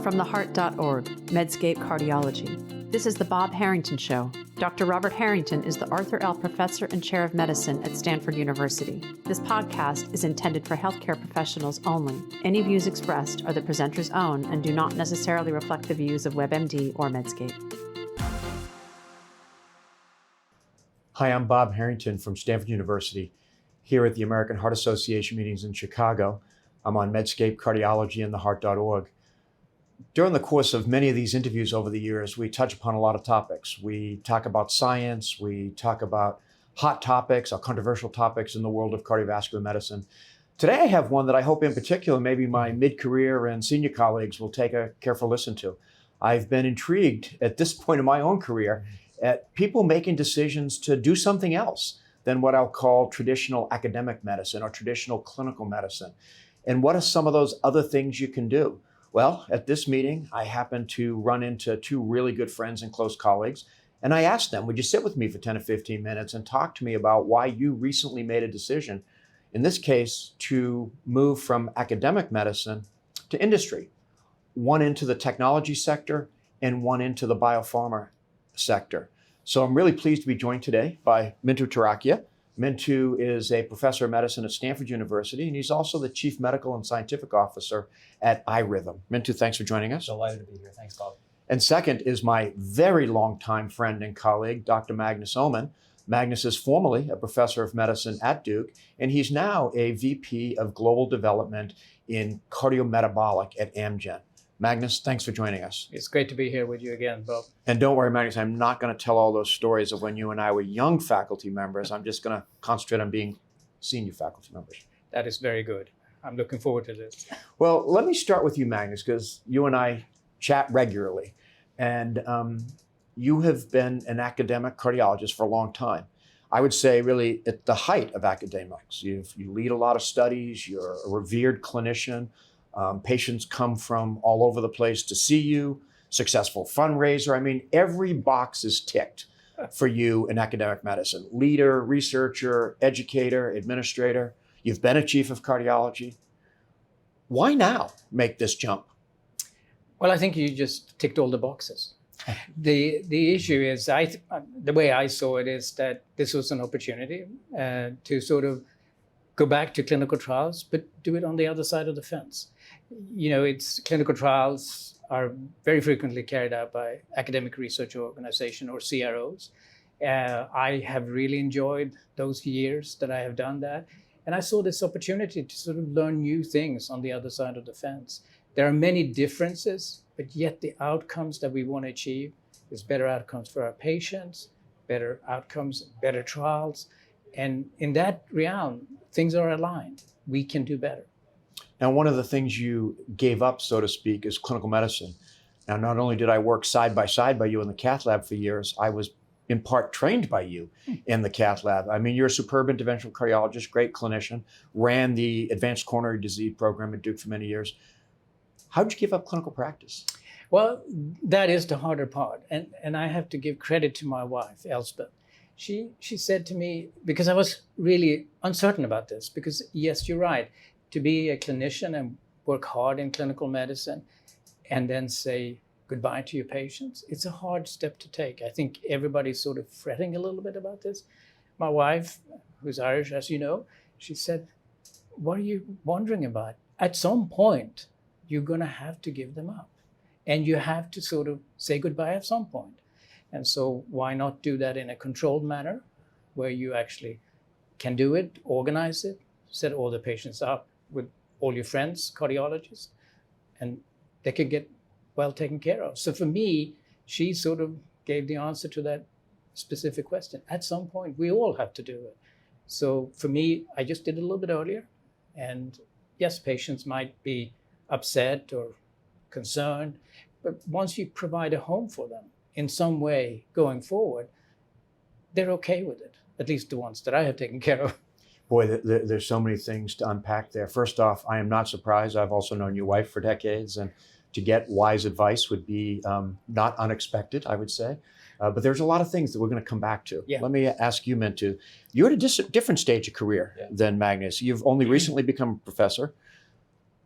from theheart.org, Medscape Cardiology. This is the Bob Harrington Show. Dr. Robert Harrington is the Arthur L. Professor and Chair of Medicine at Stanford University. This podcast is intended for healthcare professionals only. Any views expressed are the presenter's own and do not necessarily reflect the views of WebMD or Medscape. Hi, I'm Bob Harrington from Stanford University, here at the American Heart Association meetings in Chicago. I'm on Medscape Cardiology and theheart.org. During the course of many of these interviews over the years, we touch upon a lot of topics. We talk about science, we talk about hot topics or controversial topics in the world of cardiovascular medicine. Today I have one that I hope in particular maybe my mid-career and senior colleagues will take a careful listen to. I've been intrigued at this point in my own career at people making decisions to do something else than what I'll call traditional academic medicine or traditional clinical medicine. And what are some of those other things you can do? Well, at this meeting, I happened to run into two really good friends and close colleagues, and I asked them, would you sit with me for 10 or 15 minutes and talk to me about why you recently made a decision, in this case, to move from academic medicine to industry, one into the technology sector and one into the biopharma sector. So I'm really pleased to be joined today by Mintu Turakhia. Mintu is a professor of medicine at Stanford University, and he's also the chief medical and scientific officer at iRhythm. Mintu, thanks for joining us. Delighted to be here. Thanks, Bob. And second is my very long-time friend and colleague, Dr. Magnus Oman. Magnus is formerly a professor of medicine at Duke, and he's now a VP of global development in cardiometabolic at Amgen. Magnus, thanks for joining us. It's great to be here with you again, Bob. And don't worry, Magnus, I'm not going to tell all those stories of when you and I were young faculty members. I'm just going to concentrate on being senior faculty members. That is very good. I'm looking forward to this. Well, let me start with you, Magnus, because you and I chat regularly. And you have been an academic cardiologist for a long time. I would say really at the height of academics. You lead a lot of studies. You're a revered clinician. Patients come from all over the place to see you, successful fundraiser. I mean, every box is ticked for you in academic medicine. Leader, researcher, educator, administrator. You've been a chief of cardiology. Why now make this jump? Well, I think you just ticked all the boxes. The issue is, the way I saw it is that this was an opportunity to sort of go back to clinical trials, but do it on the other side of the fence. You know, clinical trials are very frequently carried out by academic research organization or CROs. I have really enjoyed those years that I have done that. And I saw this opportunity to sort of learn new things on the other side of the fence. There are many differences, but yet the outcomes that we want to achieve is better outcomes for our patients, better outcomes, better trials. And in that realm, things are aligned. We can do better. Now, one of the things you gave up, so to speak, is clinical medicine. Now, not only did I work side by you in the cath lab for years, I was in part trained by you in the cath lab. I mean, you're a superb interventional cardiologist, great clinician, ran the advanced coronary disease program at Duke for many years. How did you give up clinical practice? Well, that is the harder part. And I have to give credit to my wife, Elspeth. She said to me, because I was really uncertain about this, because yes, you're right, to be a clinician and work hard in clinical medicine and then say goodbye to your patients, it's a hard step to take. I think everybody's sort of fretting a little bit about this. My wife, who's Irish, as you know, she said, what are you wondering about? At some point, you're going to have to give them up. And you have to sort of say goodbye at some point. And so why not do that in a controlled manner where you actually can do it, organize it, set all the patients up with all your friends, cardiologists, and they can get well taken care of. So for me, she sort of gave the answer to that specific question. At some point, we all have to do it. So for me, I just did it a little bit earlier. And yes, patients might be upset or concerned, but once you provide a home for them in some way going forward, they're okay with it, at least the ones that I have taken care of. Boy, there's so many things to unpack there. First off, I am not surprised. I've also known your wife for decades, and to get wise advice would be not unexpected, I would say. But there's a lot of things that we're going to come back to. Yeah. Let me ask you, Mintu. You're at a different stage of career than Magnus. You've only recently become a professor.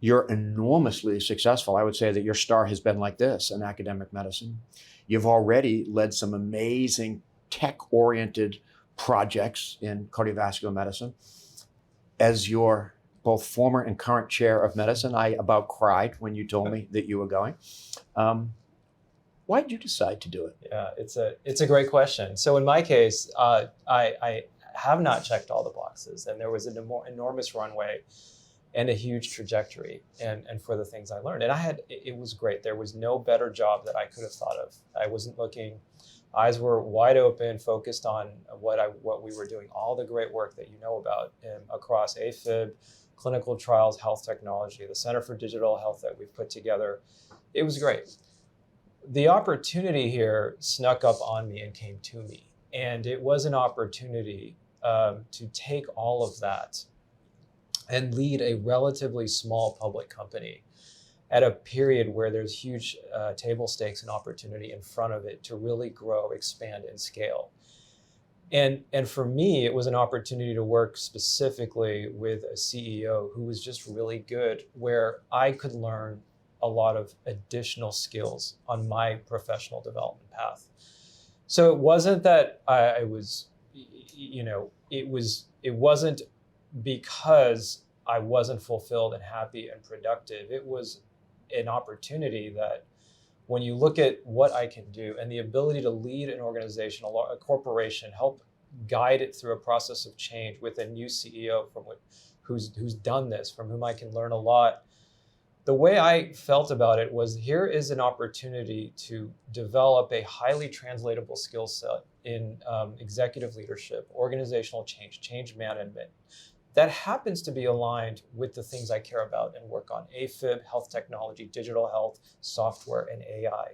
You're enormously successful. I would say that your star has been like this in academic medicine. You've already led some amazing tech-oriented projects in cardiovascular medicine. As your both former and current chair of medicine, I about cried when you told me that you were going. Why did you decide to do it? Yeah, it's a great question. So in my case, I have not checked all the boxes, and there was an enormous runway and a huge trajectory and for the things I learned. And it was great. There was no better job that I could have thought of. I wasn't looking, eyes were wide open, focused on what we were doing, all the great work that you know about across AFib, clinical trials, health technology, the Center for Digital Health that we've put together. It was great. The opportunity here snuck up on me and came to me. And it was an opportunity to take all of that and lead a relatively small public company at a period where there's huge table stakes and opportunity in front of it to really grow, expand, and scale. And for me, it was an opportunity to work specifically with a CEO who was just really good, where I could learn a lot of additional skills on my professional development path. So it wasn't that I was, it wasn't because I wasn't fulfilled and happy and productive. It was an opportunity that when you look at what I can do and the ability to lead an organization, a corporation, help guide it through a process of change with a new CEO who's done this, from whom I can learn a lot. The way I felt about it was, here is an opportunity to develop a highly translatable skill set in executive leadership, organizational change management, that happens to be aligned with the things I care about and work on: AFib, health technology, digital health, software, and AI.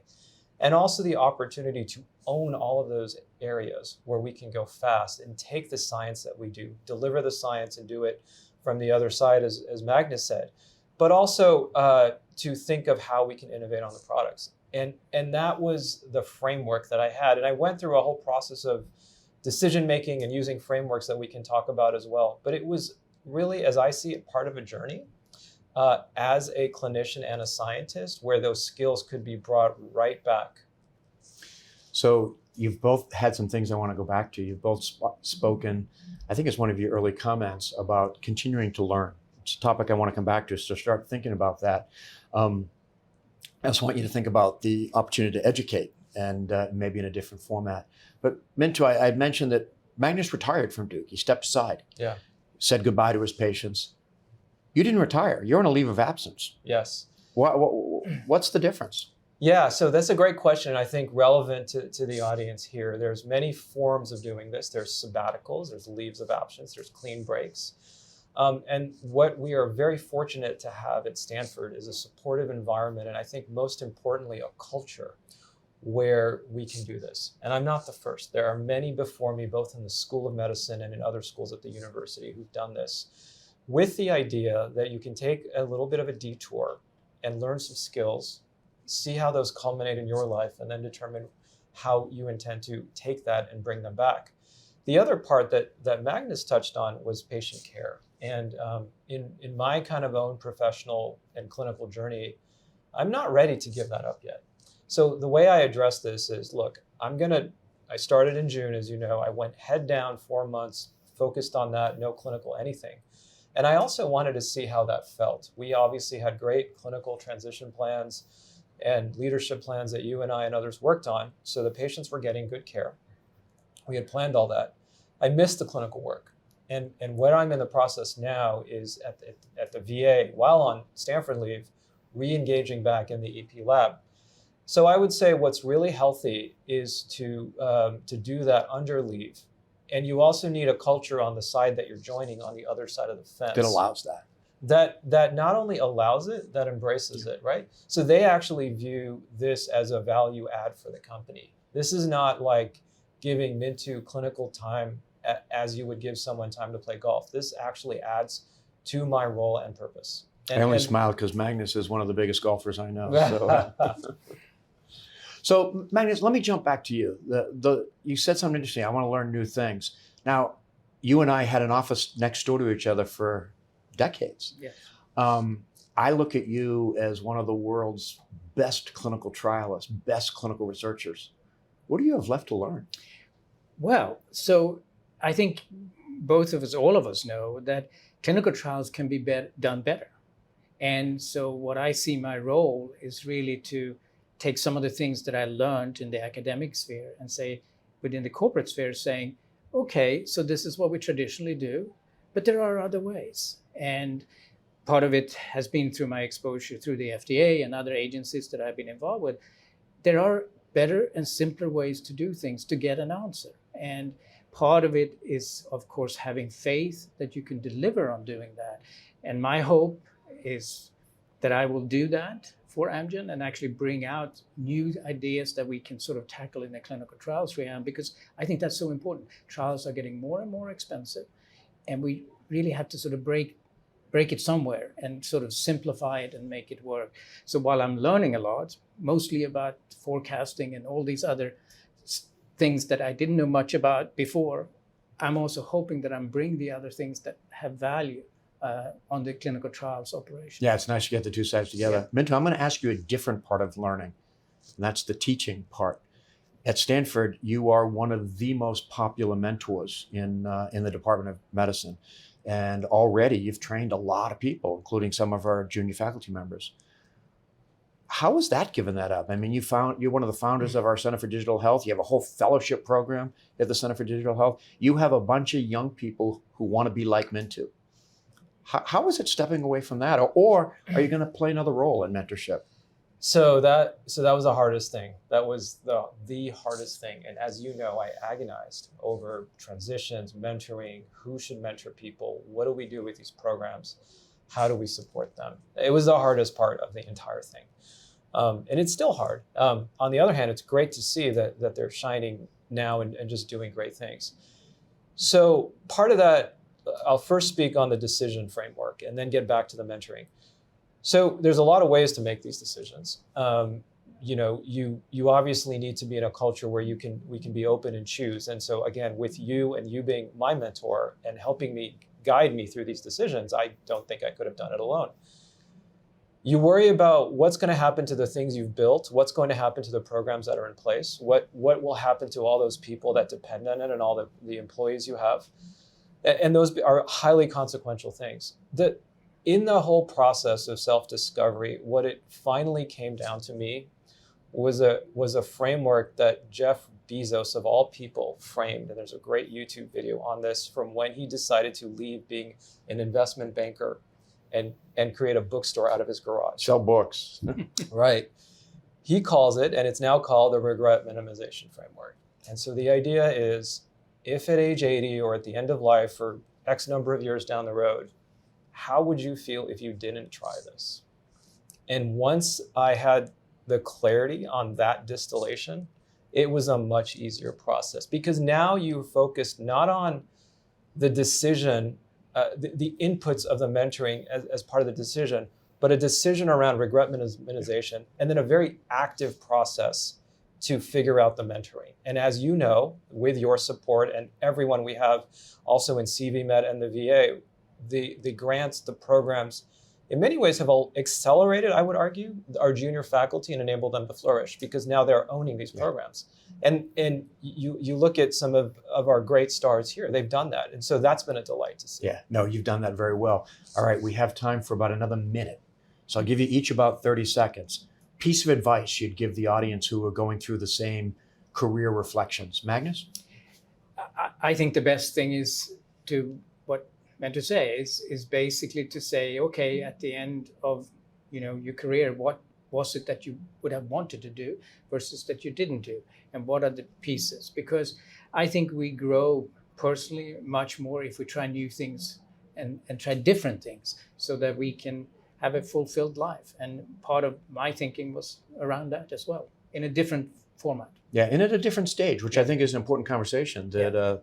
And also the opportunity to own all of those areas where we can go fast and take the science that we do, deliver the science and do it from the other side, as Magnus said, but also to think of how we can innovate on the products. And that was the framework that I had. And I went through a whole process of decision-making and using frameworks that we can talk about as well. But it was really, as I see it, part of a journey as a clinician and a scientist, where those skills could be brought right back. So you've both had some things I want to go back to. You've both spoken, I think it's one of your early comments, about continuing to learn. It's a topic I want to come back to, so start thinking about that. I also want you to think about the opportunity to educate, and maybe in a different format. But Mintu, I mentioned that Magnus retired from Duke. He stepped aside, said goodbye to his patients. You didn't retire. You're on a leave of absence. Yes. What's the difference? Yeah, so that's a great question, and I think relevant to the audience here. There's many forms of doing this. There's sabbaticals, there's leaves of absence, there's clean breaks. And what we are very fortunate to have at Stanford is a supportive environment, and I think most importantly, a culture where we can do this. And I'm not the first. There are many before me, both in the School of Medicine and in other schools at the university, who've done this, with the idea that you can take a little bit of a detour and learn some skills, see how those culminate in your life, and then determine how you intend to take that and bring them back. The other part that Magnus touched on was patient care. And in my kind of own professional and clinical journey, I'm not ready to give that up yet. So the way I address this is, look, I started in June, as you know. I went head down 4 months, focused on that, no clinical anything. And I also wanted to see how that felt. We obviously had great clinical transition plans and leadership plans that you and I and others worked on, so the patients were getting good care. We had planned all that. I missed the clinical work. And what I'm in the process now is at the VA, while on Stanford leave, re-engaging back in the EP lab. So I would say what's really healthy is to do that under leave. And you also need a culture on the side that you're joining on the other side of the fence. That allows that. That not only allows it, that embraces it, right? So they actually view this as a value add for the company. This is not like giving Mintu clinical time as you would give someone time to play golf. This actually adds to my role and purpose. I only smiled because Magnus is one of the biggest golfers I know. So Magnus, let me jump back to you. You said something interesting. I want to learn new things. Now, you and I had an office next door to each other for decades. Yes. I look at you as one of the world's best clinical trialists, best clinical researchers. What do you have left to learn? Well, so I think both of us, all of us know that clinical trials can be done better. And so what I see my role is really to take some of the things that I learned in the academic sphere and say, within the corporate sphere, saying, okay, so this is what we traditionally do, but there are other ways. And part of it has been through my exposure through the FDA and other agencies that I've been involved with. There are better and simpler ways to do things to get an answer. And part of it is, of course, having faith that you can deliver on doing that. And my hope is that I will do that for Amgen and actually bring out new ideas that we can sort of tackle in the clinical trials realm, because I think that's so important. Trials are getting more and more expensive, and we really have to sort of break it somewhere and sort of simplify it and make it work. So while I'm learning a lot, mostly about forecasting and all these other things that I didn't know much about before, I'm also hoping that I'm bringing the other things that have value on the clinical trials operation. Yeah, it's nice to get the two sides together. Yeah. Mintu, I'm going to ask you a different part of learning, and that's the teaching part. At Stanford, you are one of the most popular mentors in the Department of Medicine. And already you've trained a lot of people, including some of our junior faculty members. How has that given that up? I mean, you're one of the founders of our Center for Digital Health. You have a whole fellowship program at the Center for Digital Health. You have a bunch of young people who want to be like Mintu. How is it stepping away from that? Or are you going to play another role in mentorship? So that was the hardest thing. That was the hardest thing. And as you know, I agonized over transitions, mentoring, who should mentor people, what do we do with these programs, how do we support them? It was the hardest part of the entire thing. And it's still hard. On the other hand, it's great to see that they're shining now and just doing great things. So part of that, I'll first speak on the decision framework and then get back to the mentoring. So there's a lot of ways to make these decisions. You obviously need to be in a culture where we can be open and choose. And so again, with you and you being my mentor and helping me guide me through these decisions, I don't think I could have done it alone. You worry about what's going to happen to the things you've built, what's going to happen to the programs that are in place, what will happen to all those people that depend on it and all the employees you have. And those are highly consequential things. In the whole process of self-discovery, what it finally came down to me was a framework that Jeff Bezos, of all people, framed. And there's a great YouTube video on this from when he decided to leave being an investment banker and create a bookstore out of his garage. Sell books. Right. He calls it, and it's now called the regret minimization framework. And so the idea is, if at age 80 or at the end of life or X number of years down the road, how would you feel if you didn't try this? And once I had the clarity on that distillation, it was a much easier process, because now you focused not on the decision, the inputs of the mentoring as part of the decision, but a decision around regret minimization, and then a very active process to figure out the mentoring. And as you know, with your support and everyone we have also in CVMed and the VA, the grants, the programs, in many ways have accelerated, I would argue, our junior faculty and enabled them to flourish, because now they're owning these programs. And you look at some of our great stars here, they've done that. And so that's been a delight to see. Yeah, no, you've done that very well. All right, we have time for about another minute. So I'll give you each about 30 seconds. Piece of advice you'd give the audience who are going through the same career reflections. Magnus? I think the best thing is to, what mentors say, is basically to say, okay, at the end of your career, what was it that you would have wanted to do versus that you didn't do? And what are the pieces? Because I think we grow personally much more if we try new things and try different things, so that we can have a fulfilled life. And part of my thinking was around that as well, in a different format. Yeah, and at a different stage, which I think is an important conversation, that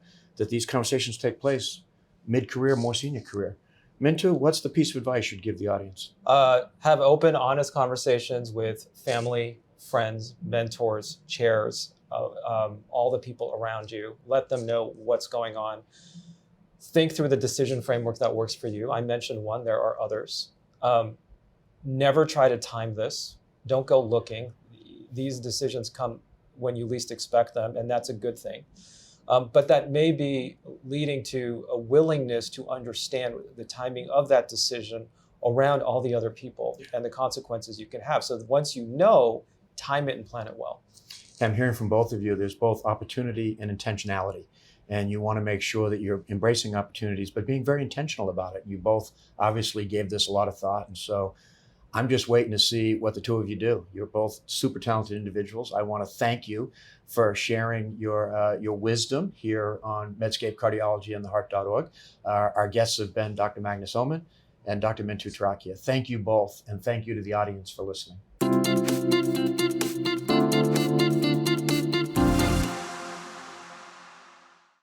these conversations take place mid-career, more senior career. Mintu, what's the piece of advice you'd give the audience? Have open, honest conversations with family, friends, mentors, chairs, all the people around you. Let them know what's going on. Think through the decision framework that works for you. I mentioned one, there are others. Never try to time this. Don't go looking. These decisions come when you least expect them, and that's a good thing. But that may be leading to a willingness to understand the timing of that decision around all the other people and the consequences you can have. So that once you know, time it and plan it well. I'm hearing from both of you, there's both opportunity and intentionality. And you want to make sure that you're embracing opportunities, but being very intentional about it. You both obviously gave this a lot of thought. And so I'm just waiting to see what the two of you do. You're both super talented individuals. I want to thank you for sharing your wisdom here on Medscape Cardiology and theheart.org. Our guests have been Dr. Magnus Oman and Dr. Mintu Tarakia. Thank you both, and thank you to the audience for listening.